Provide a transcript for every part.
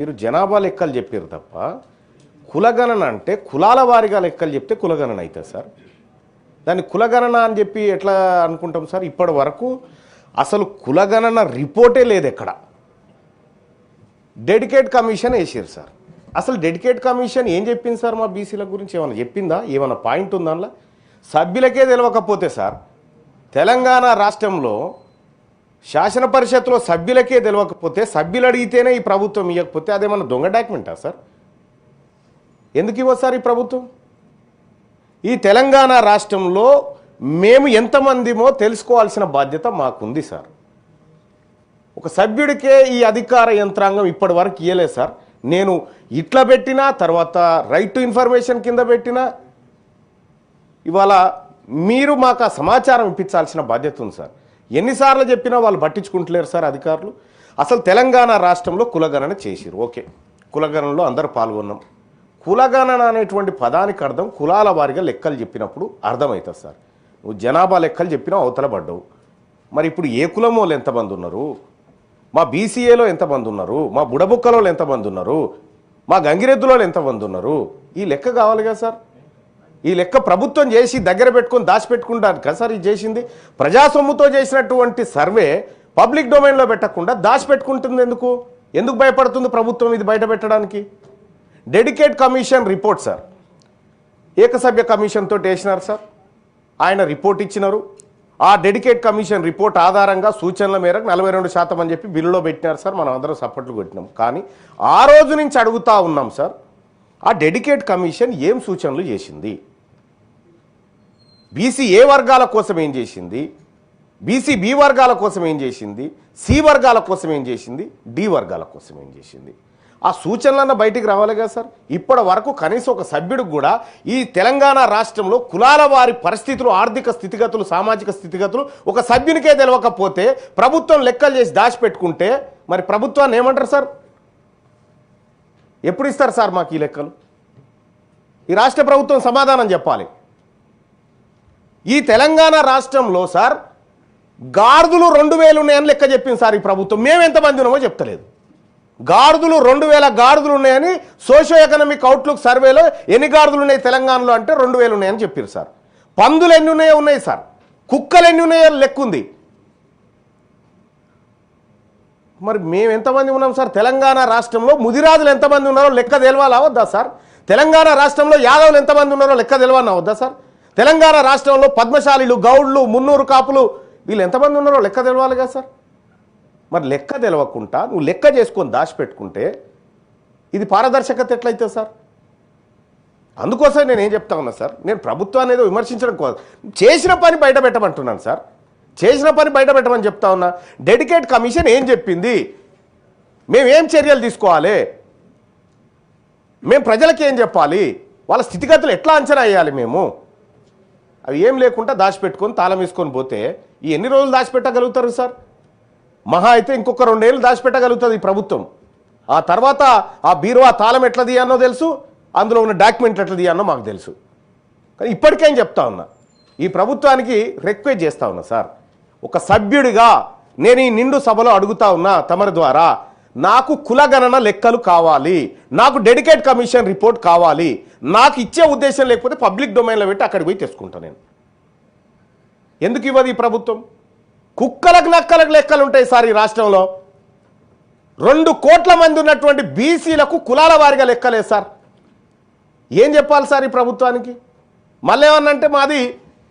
మీరు జనాభా లెక్కలు చెప్పారు తప్ప కులగణన అంటే కులాల వారీగా లెక్కలు చెప్తే కులగణన అవుతుంది సార్. దాన్ని కులగణన అని చెప్పి ఎట్లా అనుకుంటాం సార్? ఇప్పటి వరకు అసలు కులగణన రిపోర్టే లేదు ఎక్కడ. డెడికేట్ కమిషన్ వేసారు సార్. అసలు డెడికేట్ కమిషన్ ఏం చెప్పింది సార్? మా బీసీల గురించి ఏమైనా చెప్పిందా? ఏమైనా పాయింట్ ఉందా? అందులో సభ్యులకే తెలియకపోతే సార్, తెలంగాణ రాష్ట్రంలో శాసన పరిషత్తులో సభ్యులకే తెలియకపోతే సభ్యులు అడిగితేనే ఈ ప్రభుత్వం ఇవ్వకపోతే అదేమన్నా దొంగ డాక్యుమెంటా సార్? ఎందుకు ఇవ్వదు సార్ ఈ ప్రభుత్వం? ఈ తెలంగాణ రాష్ట్రంలో మేము ఎంతమందిమో తెలుసుకోవాల్సిన బాధ్యత మాకుంది సార్. ఒక సభ్యుడికే ఈ అధికార యంత్రాంగం ఇప్పటి వరకు ఇవ్వలేదు సార్. నేను ఇట్లా పెట్టినా, తర్వాత రైట్ టు ఇన్ఫర్మేషన్ కింద పెట్టినా, ఇవాళ మీరు మాకు ఆ సమాచారం ఇప్పించాల్సిన బాధ్యత ఉంది సార్. ఎన్నిసార్లు చెప్పినా వాళ్ళు పట్టించుకుంటలేరు సార్ అధికారులు. అసలు తెలంగాణ రాష్ట్రంలో కులగణన చేసిరు, ఓకే, కులగణనలో అందరూ పాల్గొన్నాం. కులగణన అనేటువంటి పదానికి అర్థం కులాల వారిగా లెక్కలు చెప్పినప్పుడు అర్థమవుతుంది సార్. నువ్వు జనాభా లెక్కలు చెప్పినా అవతల పడ్డావు. మరి ఇప్పుడు ఏ కులం వాళ్ళు ఎంతమంది ఉన్నారు, మా బీసీఏలో ఎంతమంది ఉన్నారు, మా బుడబుక్కలో ఎంతమంది ఉన్నారు, మా గంగిరెద్దులో ఎంతమంది ఉన్నారు, ఈ లెక్క కావాలి కదా సార్. ఈ లెక్క ప్రభుత్వం చేసి దగ్గర పెట్టుకొని దాచిపెట్టుకుంటారు కదా సార్. ఇది చేసింది ప్రజాసొమ్ముతో చేసినటువంటి సర్వే పబ్లిక్ డొమైన్లో పెట్టకుండా దాచిపెట్టుకుంటుంది. ఎందుకు భయపడుతుంది ప్రభుత్వం ఇది బయట పెట్టడానికి? డెడికేట్ కమిషన్ రిపోర్ట్ సార్, ఏకసభ్య కమిషన్ తోటి వేసినారు సార్. ఆయన రిపోర్ట్ ఇచ్చినారు. ఆ డెడికేట్ కమిషన్ రిపోర్ట్ ఆధారంగా సూచనల మేరకు 42% అని చెప్పి బిల్లులో పెట్టినారు సార్. మనం అందరం సపోర్ట్లు కొట్టినాం. కానీ ఆ రోజు నుంచి అడుగుతా ఉన్నాం సార్, ఆ డెడికేట్ కమిషన్ ఏం సూచనలు చేసింది? బీసీ ఏ వర్గాల కోసం ఏం చేసింది, బీసీ బి వర్గాల కోసం ఏం చేసింది, సి వర్గాల కోసం ఏం చేసింది, డి వర్గాల కోసం ఏం చేసింది? ఆ సూచనలన్న బయటికి రావాలి కదా సార్. ఇప్పటి వరకు కనీసం ఒక సభ్యుడికి కూడా ఈ తెలంగాణ రాష్ట్రంలో కులాల వారి పరిస్థితులు, ఆర్థిక స్థితిగతులు, సామాజిక స్థితిగతులు ఒక సభ్యునికే తెలియకపోతే ప్రభుత్వం లెక్కలు చేసి దాచిపెట్టుకుంటే మరి ప్రభుత్వాన్ని ఏమంటారు సార్? ఎప్పుడు ఇస్తారు సార్ మాకు ఈ లెక్కలు? ఈ రాష్ట్ర ప్రభుత్వం సమాధానం చెప్పాలి. ఈ తెలంగాణ రాష్ట్రంలో సార్ గాడిదలు 2000 ఉన్నాయని లెక్క చెప్పింది సార్ ఈ ప్రభుత్వం. మేము ఎంతమంది ఉన్నామో చెప్తలేదు. గాడిదలు 2000 గాడిదలు ఉన్నాయని సోషో ఎకనామిక్ అవుట్లుక్ సర్వేలో ఎన్ని గాడిదలు ఉన్నాయి తెలంగాణలో అంటే 2000 ఉన్నాయని చెప్పారు సార్. పందులు ఎన్ని ఉన్నాయో ఉన్నాయి సార్, కుక్కలు ఎన్ని ఉన్నాయో లెక్క ఉంది. మరి మేము ఎంతమంది ఉన్నాం సార్? తెలంగాణ రాష్ట్రంలో ముదిరాజులు ఎంతమంది ఉన్నారో లెక్క తెలవాలా వద్దా సార్? తెలంగాణ రాష్ట్రంలో యాదవులు ఎంతమంది ఉన్నారో లెక్క తెలవాలా వద్దా సార్? తెలంగాణ రాష్ట్రంలో పద్మశాలీలు, గౌడ్లు, మున్నూరు కాపులు వీళ్ళు ఎంతమంది ఉన్నారో లెక్క తెలవాలి కదా సార్. మరి లెక్క తెలవకుండా నువ్వు లెక్క చేసుకొని దాచిపెట్టుకుంటే ఇది పారదర్శకత ఎట్లయితే సార్? అందుకోసం నేను ఏం చెప్తా ఉన్నా సార్, నేను ప్రభుత్వాన్ని ఏదో విమర్శించడం కోసం చేసిన పని బయట పెట్టమంటున్నాను సార్. చేసిన పని బయట పెట్టమని చెప్తా ఉన్నా. డెడికేట్ కమిషన్ ఏం చెప్పింది, మేమేం చర్యలు తీసుకోవాలి, మేము ప్రజలకి ఏం చెప్పాలి, వాళ్ళ స్థితిగతులు ఎట్లా అంచనా వేయాలి, మేము అవి ఏం లేకుండా దాచిపెట్టుకొని తాళం వేసుకొని పోతే ఈ ఎన్ని రోజులు దాచిపెట్టగలుగుతారు సార్? మహా అయితే ఇంకొక 2 ఏళ్ళు దాచిపెట్టగలుగుతుంది ఈ ప్రభుత్వం. ఆ తర్వాత ఆ బీరువా తాళం ఎట్లా తీయానో తెలుసు, అందులో ఉన్న డాక్యుమెంట్లు ఎట్లా తీయానో మాకు తెలుసు. కానీ ఇప్పటికేం చెప్తా ఉన్నా, ఈ ప్రభుత్వానికి రిక్వెస్ట్ చేస్తా ఉన్నా సార్, ఒక సభ్యుడిగా నేను ఈ నిండు సభలో అడుగుతా ఉన్నా తమరి ద్వారా, నాకు కులగణన లెక్కలు కావాలి, నాకు డెడికేట్ కమిషన్ రిపోర్ట్ కావాలి. నాకు ఇచ్చే ఉద్దేశం లేకపోతే పబ్లిక్ డొమైన్లో పెట్టి అక్కడికి పోయి తెచ్చుకుంటాను నేను. ఎందుకు ఇవ్వదు ఈ ప్రభుత్వం? కుక్కలకు నక్కలకు లెక్కలు ఉంటాయి సార్ ఈ రాష్ట్రంలో. 2 కోట్ల మంది ఉన్నటువంటి బీసీలకు కులాల వారిగా లెక్కలే సార్. ఏం చెప్పాలి సార్ ఈ ప్రభుత్వానికి? మళ్ళీ ఏమన్నంటే మాది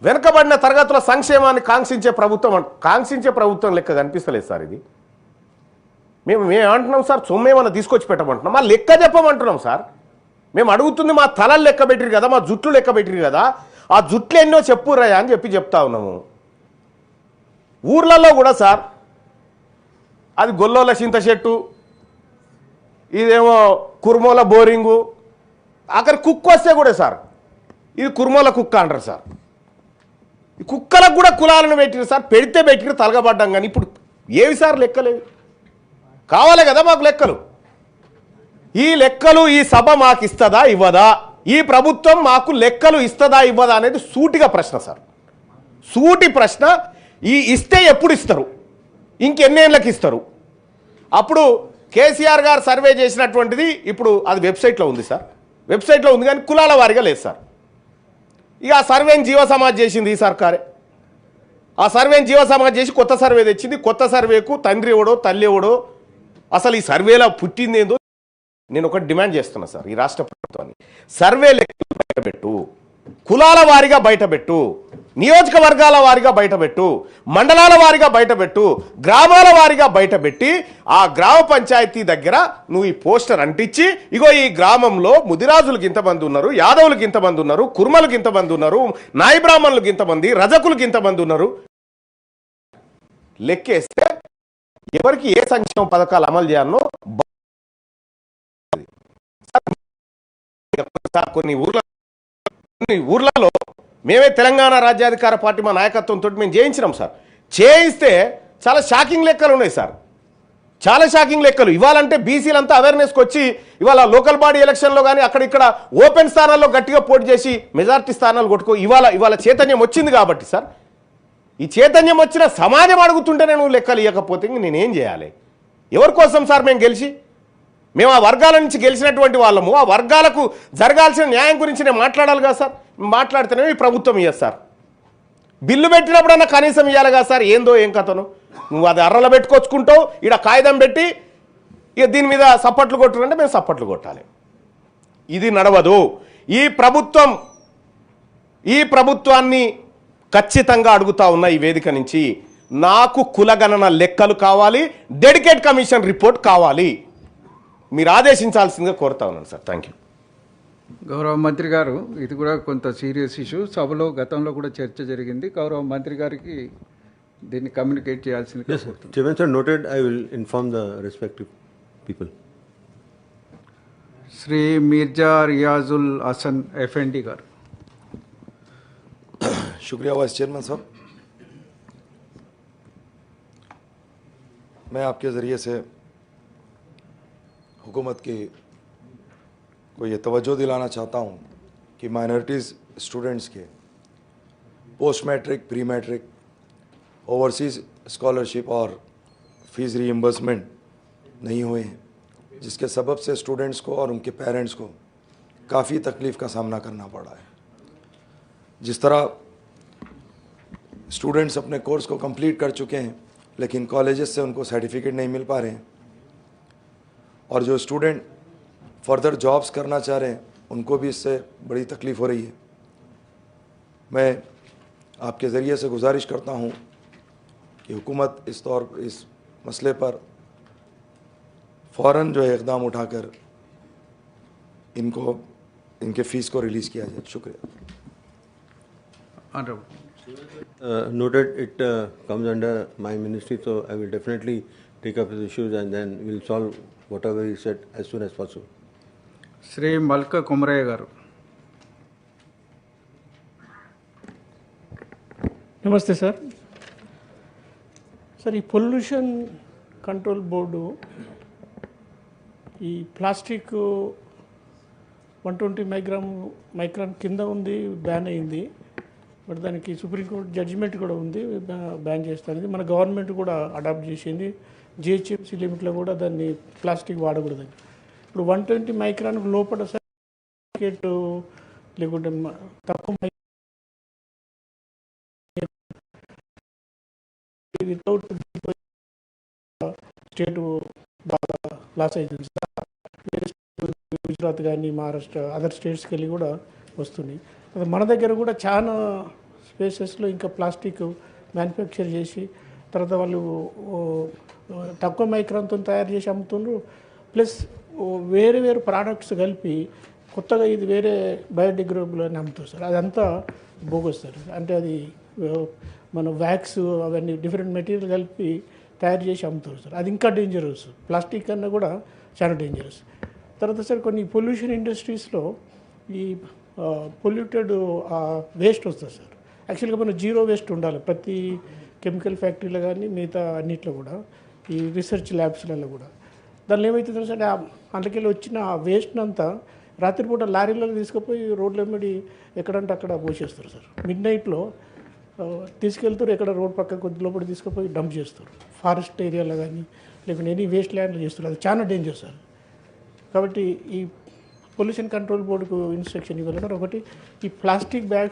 వెనుకబడిన తరగతుల సంక్షేమాన్ని కాంక్షించే ప్రభుత్వం లెక్క కనిపిస్తలేదు సార్ ఇది. మేము ఏమంటున్నాం సార్? సొమ్మేమన్నా తీసుకొచ్చి పెట్టమంటున్నాం, మా లెక్క చెప్పమంటున్నాం సార్. మేము అడుగుతుంది మా తలలు లెక్క పెట్టిరు కదా, మా జుట్లు లెక్క పెట్టిరు కదా, ఆ జుట్లు ఎన్నో చెప్పుర్రయ్యా అని చెప్తా ఉన్నాము. ఊర్లలో కూడా సార్ అది గొల్లోల చింత చెట్టు, ఇదేమో కుర్మోల బోరింగు, అక్కడ కుక్క వస్తే కూడా సార్ ఇది కుర్మోల కుక్క అంటారు సార్. ఈ కుక్కలకు కూడా కులాలను పెట్టిరు సార్. పెడితే పెట్టిరు, తలగబడ్డాం. కానీ ఇప్పుడు ఏవి సార్ లెక్కలేవి? కావాలి కదా మాకు లెక్కలు. ఈ లెక్కలు ఈ సభ మాకు ఇస్తుందా ఇవ్వదా, ఈ ప్రభుత్వం మాకు లెక్కలు ఇస్తుందా ఇవ్వదా అనేది సూటిగా ప్రశ్న సార్. సూటి ప్రశ్న. ఈ ఇస్తే ఎప్పుడు ఇస్తారు, ఇంకెన్నేళ్ళకి ఇస్తారు? అప్పుడు కేసీఆర్ గారు సర్వే చేసినటువంటిది ఇప్పుడు అది వెబ్సైట్లో ఉంది సార్, వెబ్సైట్లో ఉంది కానీ కులాల వారీగా లేదు సార్. ఇక ఆ సర్వేని జీవ సమాజ్ చేసింది ఈ సర్కారే. ఆ సర్వేని జీవ సమాజ్ చేసి కొత్త సర్వే తెచ్చింది. కొత్త సర్వేకు తండ్రి ఎవడో తల్లి ఎవడో అసలు ఈ సర్వేలో పుట్టింది ఏందో నేను ఒకటి డిమాండ్ చేస్తున్నా సార్ ఈ రాష్ట్ర ప్రభుత్వాన్ని. సర్వే లెక్కలు బయటపెట్టు, కులాల వారీగా బయటపెట్టు, నియోజకవర్గాల వారీగా బయటపెట్టు, మండలాల వారీగా బయటపెట్టు, గ్రామాల వారీగా బయటపెట్టి ఆ గ్రామ పంచాయతీ దగ్గర నువ్వు ఈ పోస్టర్ అంటించి ఇగో ఈ గ్రామంలో ముదిరాజులకు ఇంతమంది ఉన్నారు, యాదవులకు ఇంతమంది ఉన్నారు, కుర్మలకు ఇంతమంది ఉన్నారు, నాయి బ్రాహ్మణులకు ఇంతమంది, రజకులకు ఇంతమంది ఉన్నారు లెక్కేస్తే ఎవరికి ఏ సంక్షేమ పథకాలు అమలు చేయాలనో కొన్ని ఊర్లలో మేమే తెలంగాణ రాజ్యాధికార పార్టీ మా నాయకత్వంతో మేము చేయించినాం సార్. చేయిస్తే చాలా షాకింగ్ లెక్కలు ఉన్నాయి సార్, చాలా షాకింగ్ లెక్కలు. ఇవాళంటే బీసీలంతా అవేర్నెస్కి వచ్చి ఇవాళ లోకల్ బాడీ ఎలక్షన్లో కానీ అక్కడ ఇక్కడ ఓపెన్ స్థానాల్లో గట్టిగా పోటీ చేసి మెజార్టీ స్థానాలు కొట్టుకో ఇవాళ చైతన్యం వచ్చింది కాబట్టి సార్. ఈ చైతన్యం వచ్చిన సమాజం అడుగుతుంటేనే నువ్వు లెక్కలు ఇవ్వకపోతే నేనేం చేయాలి? ఎవరి కోసం సార్ మేము గెలిచి? మేము ఆ వర్గాల నుంచి గెలిచినటువంటి వాళ్ళము. ఆ వర్గాలకు జరగాల్సిన న్యాయం గురించి నేను మాట్లాడాలి కదా సార్. మాట్లాడితేనే ఈ ప్రభుత్వం ఇయ్యదు సార్. బిల్లు పెట్టినప్పుడన్నా కనీసం ఇవ్వాలి కదా సార్. ఏందో ఏం కథను నువ్వు అది అర్రలో పెట్టుకొచ్చుకుంటావు, ఈడ కాగితం పెట్టి ఇక దీని మీద సప్పట్లు కొట్టుకుంటే మేము సప్పట్లు కొట్టాలి. ఇది నడవదు. ఈ ప్రభుత్వాన్ని ఖచ్చితంగా అడుగుతా ఉన్న ఈ వేదిక నుంచి నాకు కులగణన లెక్కలు కావాలి, డెడికేట్ కమిషన్ రిపోర్ట్ కావాలి. మీరు ఆదేశించాల్సిందిగా కోరుతా ఉన్నాను సార్. Thank you. గౌరవ మంత్రి గారు, ఇది కూడా కొంత సీరియస్ ఇష్యూ. సభలో గతంలో కూడా చర్చ జరిగింది. గౌరవ మంత్రి గారికి దీన్ని కమ్యూనికేట్ చేయాల్సిందిగా కోరుతున్నాను. Chairman sir, noted. I will inform the respective people. Shri Mirza Riazul Hasan FMD గారు. शुक्रिया वाइस चेयरमैन साहब, मैं आपके ज़रिए से हुकूमत की को ये तवज्जो दिलाना चाहता हूँ कि माइनॉरिटीज़ स्टूडेंट्स के post matric, pre matric, overseas scholarship और फीस रीइंबर्समेंट नहीं हुए हैं, जिसके सबब से स्टूडेंट्स को और उनके पेरेंट्स को काफ़ी तकलीफ़ का सामना करना पड़ा है। जिस तरह स्टूडेंट्स अपने कोर्स को कंप्लीट कर चुके हैं लेकिन कॉलेजेस से उनको सर्टिफिकेट नहीं मिल पा रहे हैं, और जो स्टूडेंट फर्दर जॉब्स करना चाह रहे हैं उनको भी इससे बड़ी तकलीफ़ हो रही है। मैं आपके ज़रिए से गुजारिश करता हूँ कि हुकूमत इस मसले पर फ़ौरन जो है इक़दाम उठाकर इनके फ़ीस को रिलीज़ किया जाए। शुक्रिया। Noted. It comes under my ministry, so I will definitely take up his issues and then we'll solve whatever he said as soon as possible. Shri Malka Kumaraiah గారు. నమస్తే సార్. సార్, ఈ పొల్యూషన్ కంట్రోల్ బోర్డు ఈ plastic 120 micron కింద ఉంది, ban అయింది. But దానికి supreme court judgement కూడా ఉంది, బ్యాన్ చేస్తుంది. మన గవర్నమెంట్ కూడా అడాప్ట్ చేసింది. జిహెచ్ఎంసీ లిమిట్లో కూడా దాన్ని ప్లాస్టిక్ వాడకూడదని. ఇప్పుడు 120 మైక్రాన్ లోపల సర్టిఫికేట్ లేకుంటే తక్కువ వితౌట్ స్టేట్ బాగా లాస్ అవుతుంది సార్. గుజరాత్ కానీ మహారాష్ట్ర అదర్ స్టేట్స్కి వెళ్ళి కూడా వస్తుంది. మన దగ్గర కూడా చాలా స్పేసెస్లో ఇంకా ప్లాస్టిక్ మ్యానుఫ్యాక్చర్ చేసి తర్వాత వాళ్ళు తక్కువ మైక్రాన్తో తయారు చేసి అమ్ముతుండ్రు. ప్లస్ వేరే ప్రోడక్ట్స్ కలిపి కొత్తగా ఇది వేరే బయోడిగ్రేడబుల్ అని అమ్ముతారు సార్. అదంతా బోగొస్తారు. అంటే అది మన వ్యాక్స్ అవన్నీ డిఫరెంట్ మెటీరియల్ కలిపి తయారు చేసి అమ్ముతారు సార్. అది ఇంకా డేంజరస్, ప్లాస్టిక్ కన్నా కూడా చాలా డేంజరస్. తర్వాత సార్ కొన్ని పొల్యూషన్ ఇండస్ట్రీస్లో ఈ పొల్యూటెడ్ వేస్ట్ వస్తుంది సార్. యాక్చువల్గా మన జీరో వేస్ట్ ఉండాలి ప్రతి కెమికల్ ఫ్యాక్టరీలో కానీ మిగతా అన్నిట్లో కూడా, ఈ రీసెర్చ్ ల్యాబ్స్లలో కూడా. దానిలో ఏమవుతుంది సార్, అందుకెళ్ళి వచ్చిన ఆ వేస్ట్ని అంతా రాత్రిపూట లారీలలో తీసుకుపోయి రోడ్ల వెంబడి ఎక్కడంటే అక్కడ పోసేస్తారు సార్. మిడ్ నైట్లో తీసుకెళ్తారు, ఎక్కడ రోడ్ పక్క కొద్ది లోపల తీసుకుపోయి డంప్ చేస్తారు. ఫారెస్ట్ ఏరియాలో కానీ లేకుంటే ఎనీ వేస్ట్ ల్యాండ్లో చేస్తున్నారు. అది చాలా డేంజర్ సార్. కాబట్టి ఈ పొల్యూషన్ కంట్రోల్ బోర్డుకు ఇన్స్ట్రక్షన్ ఇవ్వాలి. ఒకటి ఈ ప్లాస్టిక్ బ్యాగ్స్